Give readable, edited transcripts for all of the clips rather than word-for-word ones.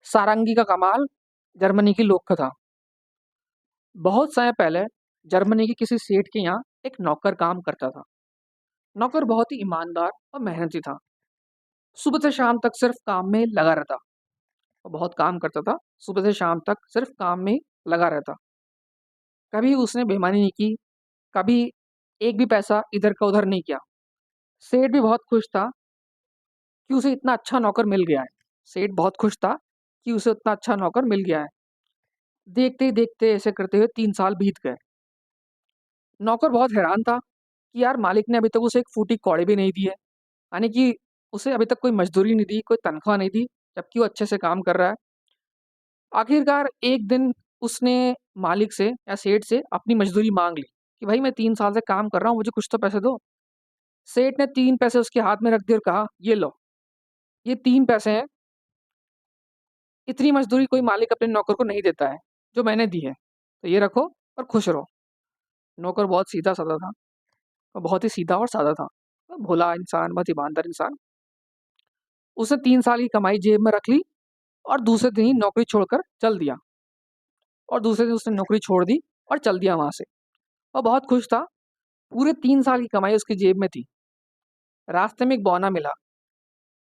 सारंगी का कमाल जर्मनी की लोक कथा। बहुत समय पहले जर्मनी के किसी सेठ के यहाँ एक नौकर काम करता था। नौकर बहुत ही ईमानदार और मेहनती था। सुबह से शाम तक सिर्फ काम में लगा रहता। वो बहुत काम करता था। सुबह से शाम तक सिर्फ काम में लगा रहता। कभी उसने बेईमानी नहीं की, कभी एक भी पैसा इधर का उधर नहीं किया। सेठ भी बहुत खुश था कि उसे इतना अच्छा नौकर मिल गया है। सेठ बहुत खुश था कि उसे इतना अच्छा नौकर मिल गया है। देखते ही देखते ऐसे करते हुए 3 साल बीत गए। नौकर बहुत हैरान था कि यार मालिक ने अभी तक उसे एक फूटी कौड़ी भी नहीं दी है। यानी कि उसे अभी तक कोई मजदूरी नहीं दी, कोई तनख्वाह नहीं दी, जबकि वो अच्छे से काम कर रहा है। आखिरकार एक दिन उसने मालिक से या सेठ से अपनी मजदूरी मांग ली कि भाई मैं 3 साल से काम कर रहा हूँ, मुझे कुछ तो पैसे दो। सेठ ने 3 पैसे उसके हाथ में रख दिए और कहा, ये लो, ये 3 पैसे हैं। इतनी मजदूरी कोई मालिक अपने नौकर को नहीं देता है जो मैंने दी है, तो ये रखो और खुश रहो। नौकर बहुत सीधा साधा था, वो बहुत ही सीधा और साधा था, भोला इंसान, बहुत ईमानदार इंसान। उसने 3 साल की कमाई जेब में रख ली और दूसरे दिन ही नौकरी छोड़कर चल दिया। और दूसरे दिन उसने नौकरी छोड़ दी और चल दिया वहां से। और बहुत खुश था। पूरे 3 साल की कमाई उसकी जेब में थी। रास्ते में एक बौना मिला।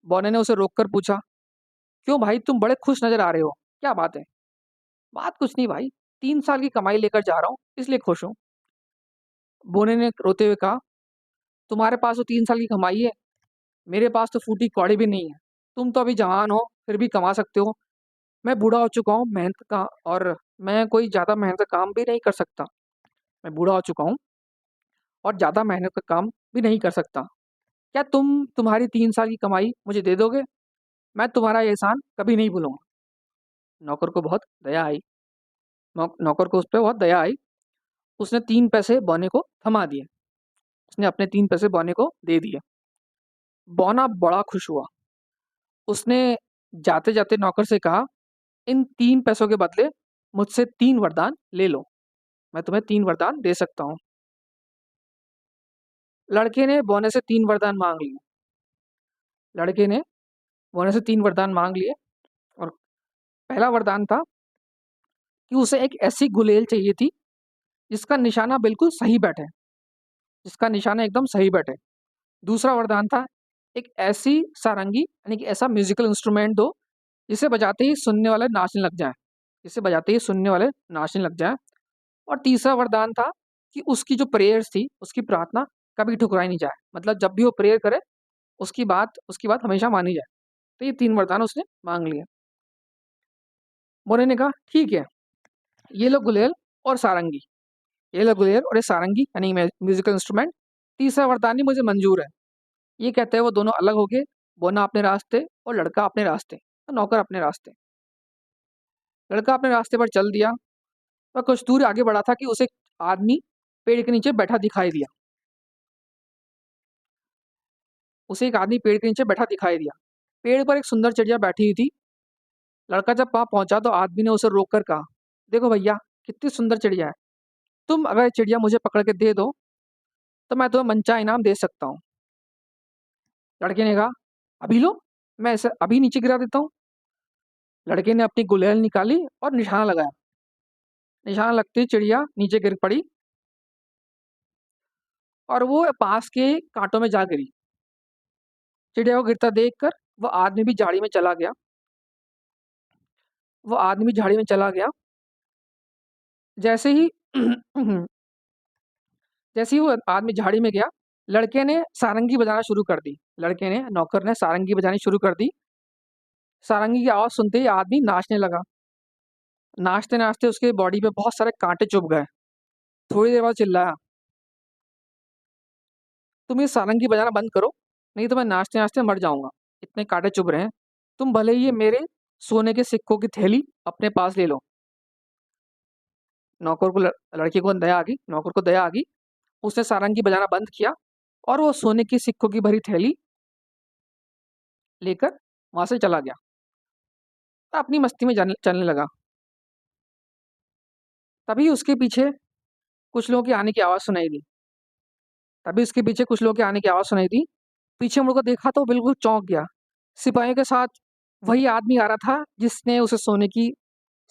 बौने ने उसे रोककर पूछा, क्यों भाई, तुम बड़े खुश नजर आ रहे हो, क्या बात है? बात कुछ नहीं भाई, 3 साल की कमाई लेकर जा रहा हूँ, इसलिए खुश हूँ। बोने ने रोते हुए कहा, तुम्हारे पास तो 3 साल की कमाई है, मेरे पास तो फूटी कौड़ी भी नहीं है। तुम तो अभी जवान हो, फिर भी कमा सकते हो। मैं बूढ़ा हो चुका हूँ, मेहनत का और मैं कोई ज़्यादा मेहनत का काम भी नहीं कर सकता। मैं बूढ़ा हो चुका हूँ और ज़्यादा मेहनत का काम भी नहीं कर सकता। क्या तुम तुम्हारी 3 साल की कमाई मुझे दे दोगे? मैं तुम्हारा ये एहसान कभी नहीं भूलूंगा। नौकर को बहुत दया आई। नौकर को उस पर बहुत दया आई। उसने 3 पैसे बौने को थमा दिए। उसने अपने 3 पैसे बौने को दे दिए। बौना बड़ा खुश हुआ। उसने जाते जाते नौकर से कहा, इन 3 पैसों के बदले मुझसे 3 वरदान ले लो। मैं तुम्हें 3 वरदान दे सकता हूँ। लड़के ने बौने से 3 वरदान मांग लिए। लड़के ने बौने से 3 वरदान मांग लिए। और पहला वरदान था कि उसे एक ऐसी गुलेल चाहिए थी जिसका निशाना बिल्कुल सही बैठे, जिसका निशाना एकदम सही बैठे। दूसरा वरदान था एक ऐसी सारंगी, यानी कि ऐसा म्यूजिकल इंस्ट्रूमेंट दो जिसे बजाते ही सुनने वाले नाचने लग जाएं, जिसे बजाते ही सुनने वाले नाचने लग जाएं। और तीसरा वरदान था कि उसकी जो प्रेयर्स थी, उसकी प्रार्थना कभी ठुकराई नहीं जाए, मतलब जब भी वो प्रेयर करे उसकी बात हमेशा मानी जाए। तो ये 3 वरदान उसने मांग लिए। मोरे ने कहा, ठीक है, ये लो गुलेल और सारंगी, ये लो गुलेल और ये सारंगी यानी म्यूजिकल इंस्ट्रूमेंट। तीसरा वरदान ही मुझे मंजूर है। ये कहते हैं वो दोनों अलग हो गए। बोना अपने रास्ते और लड़का अपने रास्ते, और नौकर अपने रास्ते। लड़का अपने रास्ते पर चल दिया। वह कुछ दूर आगे बढ़ा था कि उसे एक आदमी पेड़ के नीचे बैठा दिखाई दिया। उसे एक आदमी पेड़ के नीचे बैठा दिखाई दिया। पेड़ पर एक सुंदर चिड़िया बैठी हुई थी। लड़का जब वहां पहुंचा तो आदमी ने उसे रोककर कहा, देखो भैया, कितनी सुंदर चिड़िया है। तुम अगर ये चिड़िया मुझे पकड़ के दे दो तो मैं तुम्हें मनचाहा इनाम दे सकता हूँ। लड़के ने कहा, अभी लो, मैं इसे अभी नीचे गिरा देता हूँ। लड़के ने अपनी गुलेल निकाली और निशाना लगाया। निशाना लगते ही चिड़िया नीचे गिर पड़ी और वो पास के कांटों में जा गिरी। चिड़िया को गिरता देखकर वह आदमी भी झाड़ी में चला गया। वो आदमी झाड़ी में चला गया। जैसे ही जैसे ही वो आदमी झाड़ी में गया, लड़के ने सारंगी बजाना शुरू कर दी। नौकर ने सारंगी बजानी शुरू कर दी। सारंगी की आवाज सुनते ही आदमी नाचने लगा। नाचते नाचते उसके बॉडी पे बहुत सारे कांटे चुभ गए। थोड़ी देर बाद चिल्लाया, तुम ये सारंगी बजाना बंद करो, नहीं तो मैं नाचते नाचते मर जाऊंगा, इतने कांटे चुभ रहे हैं। तुम भले ही ये मेरे सोने के सिक्कों की थैली अपने पास ले लो। लड़के को दया आ गई। नौकर को दया आ गई। उसने सारंगी बजाना बंद किया और वो सोने की सिक्कों की भरी थैली लेकर वहां से चला गया। अपनी मस्ती में चलने लगा। तभी उसके पीछे कुछ लोगों के आने की आवाज सुनाई दी। तभी उसके पीछे कुछ लोगों के आने की आवाज सुनाई दी। पीछे मुड़कर देखा तो बिल्कुल चौंक गया। सिपाहियों के साथ वही आदमी आ रहा था जिसने उसे सोने की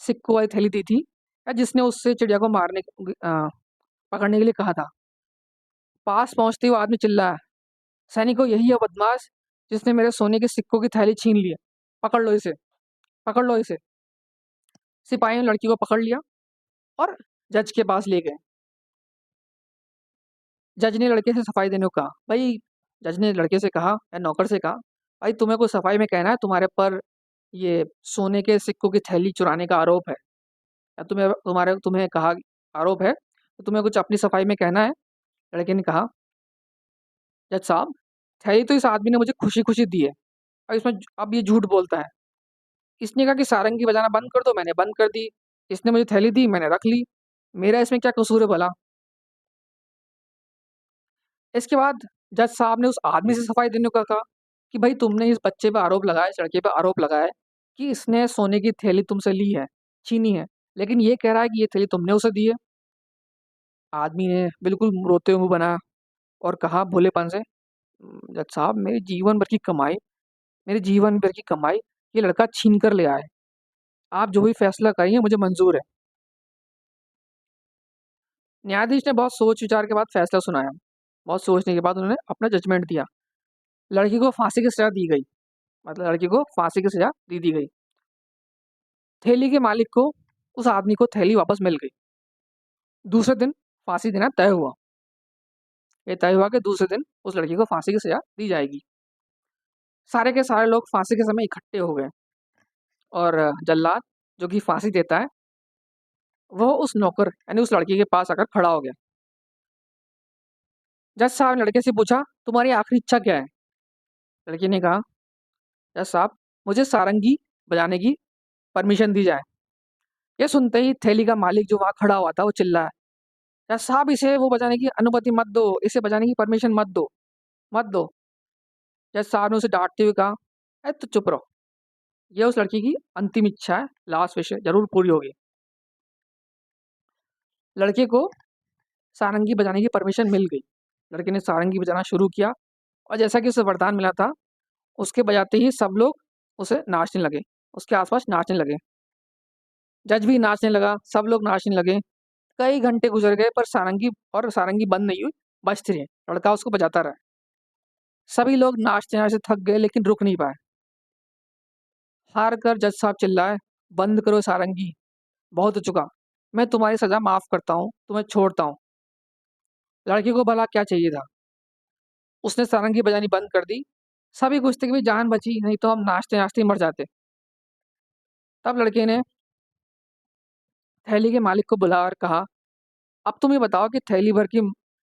सिक्कों वाली थैली दी थी, या जिसने उससे चिड़िया को पकड़ने के लिए कहा था। पास पहुंचते ही वो आदमी चिल्लाया, सैनिकों, यही है बदमाश जिसने मेरे सोने के सिक्कों की थैली छीन ली है। पकड़ लो इसे, पकड़ लो इसे। सिपाहियों ने लड़की को पकड़ लिया और जज के पास ले गए। जज ने लड़के से सफाई देने को कहा। भाई, जज ने लड़के से कहा या नौकर से कहा, भाई तुम्हें कुछ सफाई में कहना है? तुम्हारे पर ये सोने के सिक्कों की थैली चुराने का आरोप है, या तुम्हें कहा आरोप है, तो तुम्हें कुछ अपनी सफाई में कहना है? लड़के ने कहा, जज साहब, थैली तो इस आदमी ने मुझे खुशी खुशी दी है, और इसमें अब ये झूठ बोलता है। इसने कहा कि सारंगी बजाना बंद कर दो, मैंने बंद कर दी। इसने मुझे थैली दी, मैंने रख ली। मेरा इसमें क्या कसूर है भला? इसके बाद जज साहब ने उस आदमी से सफाई देने को कहा कि भाई, तुमने इस बच्चे पे आरोप लगाया, इस लड़के पे आरोप लगाया है कि इसने सोने की थैली तुमसे ली है, छीनी है, लेकिन ये कह रहा है कि ये थैली तुमने उसे दी है। आदमी ने बिल्कुल रोते हुए मुंह बनाया और कहा भोलेपन से, जज साहब, मेरे जीवन भर की कमाई ये लड़का छीन कर ले आया है। आप जो भी फैसला करिए मुझे मंजूर है। न्यायाधीश ने बहुत सोच विचार के बाद फैसला सुनाया। बहुत सोचने के बाद उन्होंने अपना जजमेंट दिया। लड़की को फांसी की सजा दी गई। मतलब लड़की को फांसी की सजा दी गई। थैली के मालिक को, उस आदमी को थैली वापस मिल गई। दूसरे दिन फांसी देना तय हुआ। ये तय हुआ कि दूसरे दिन उस लड़की को फांसी की सजा दी जाएगी। सारे के सारे लोग फांसी के समय इकट्ठे हो गए, और जल्लाद जो कि फांसी देता है, वह उस नौकर यानी उस लड़की के पास आकर खड़ा हो गया। जज साहब ने लड़के से पूछा, तुम्हारी आखिरी इच्छा क्या है? लड़की ने कहा, जज साहब, मुझे सारंगी बजाने की परमिशन दी जाए। ये सुनते ही थैली का मालिक जो वहां खड़ा हुआ था वो चिल्लाया, जज साहब, इसे वो बजाने की अनुमति मत दो, इसे बजाने की परमिशन मत दो, मत दो। जज साहब ने उसे डांटते हुए कहा, अरे तो चुप रहो, यह उस लड़की की अंतिम इच्छा है, लास्ट विश है, जरूर पूरी होगी। लड़के को सारंगी बजाने की परमिशन मिल गई। लड़के ने सारंगी बजाना शुरू किया, और जैसा कि उसे वरदान मिला था, उसके बजाते ही सब लोग उसे नाचने लगे, उसके आसपास नाचने लगे। जज भी नाचने लगा, सब लोग नाचने लगे। कई घंटे गुजर गए, पर सारंगी बंद नहीं हुई, बजती रही। लड़का उसको बजाता रहा। सभी लोग नाचते नाचते थक गए, लेकिन रुक नहीं पाए। हार कर जज साहब चिल्लाए, बंद करो सारंगी, बहुत हो चुका। मैं तुम्हारी सजा माफ करता हूँ, तुम्हें छोड़ता हूँ। लड़के को भला क्या चाहिए था? उसने सारंगी बजानी बंद कर दी। सभी खुश थे कि भी जान बची, नहीं तो हम नाचते नाचते ही मर जाते। तब लड़के ने थैली के मालिक को बुला और कहा, अब तुम ये बताओ कि थैली भर की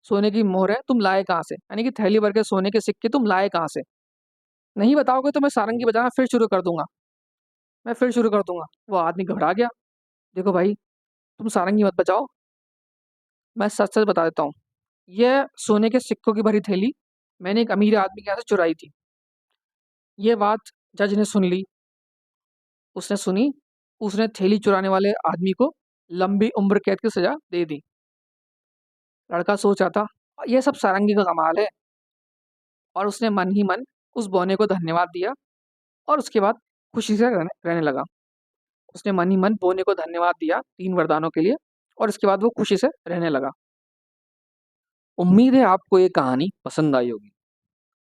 सोने की मोहर है, तुम लाए कहाँ से? यानी कि थैली भर के सोने के सिक्के तुम लाए कहाँ से? नहीं बताओगे तो मैं सारंगी बजाना फिर शुरू कर दूंगा, मैं फिर शुरू कर दूंगा। वो आदमी घबरा गया। देखो भाई, तुम सारंगी मत बजाओ, मैं सच सच बता देता हूँ। यह सोने के सिक्कों की भरी थैली मैंने एक अमीर आदमी के यहाँ से चुराई थी। ये बात जज ने सुन ली। उसने सुनी। उसने थैली चुराने वाले आदमी को लंबी उम्र कैद की सजा दे दी। लड़का सोच रहा था, यह सब सारंगी का कमाल है, और उसने मन ही मन उस बौने को धन्यवाद दिया, और उसके बाद खुशी से रहने लगा। उसने मन ही मन बोने को धन्यवाद दिया 3 वरदानों के लिए, और उसके बाद वो खुशी से रहने लगा। उम्मीद है आपको ये कहानी पसंद आई होगी,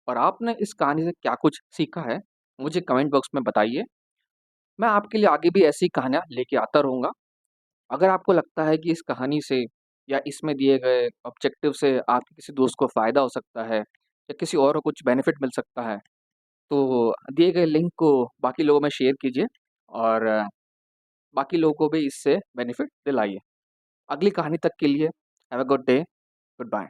और आपने इस कहानी से क्या कुछ सीखा है, मुझे कमेंट बॉक्स में बताइए। मैं आपके लिए आगे भी ऐसी कहानियाँ लेके आता रहूँगा। अगर आपको लगता है कि इस कहानी से या इसमें दिए गए ऑब्जेक्टिव से आपके किसी दोस्त को फ़ायदा हो सकता है, या किसी और को कुछ बेनिफिट मिल सकता है, तो दिए गए लिंक को बाकी लोगों में शेयर कीजिए, और बाकी लोगों को भी इससे बेनिफिट दिलाइए। अगली कहानी तक के लिए have a good day, good bye.